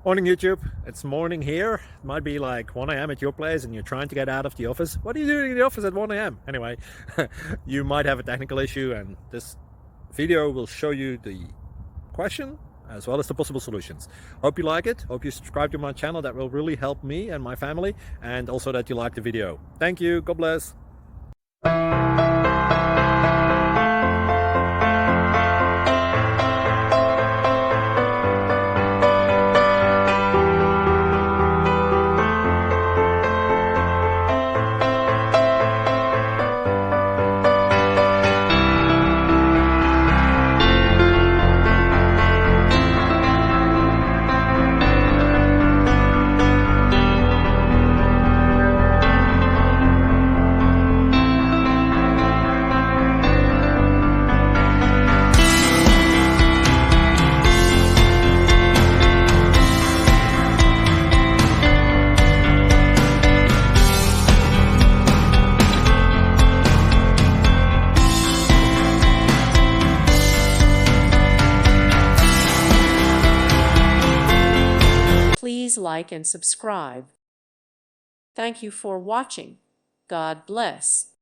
Morning YouTube, it's morning here. It might be like 1 a.m. at your place and you're trying to get out of the office. What are you doing in the office at 1 a.m.? Anyway, you might have a technical issue and this video will show you the question as well as the possible solutions. Hope you like it, hope you subscribe to my channel. That will really help me and my family, and also that you like the video. Thank you, God bless. Please like and subscribe. Thank you for watching. God bless.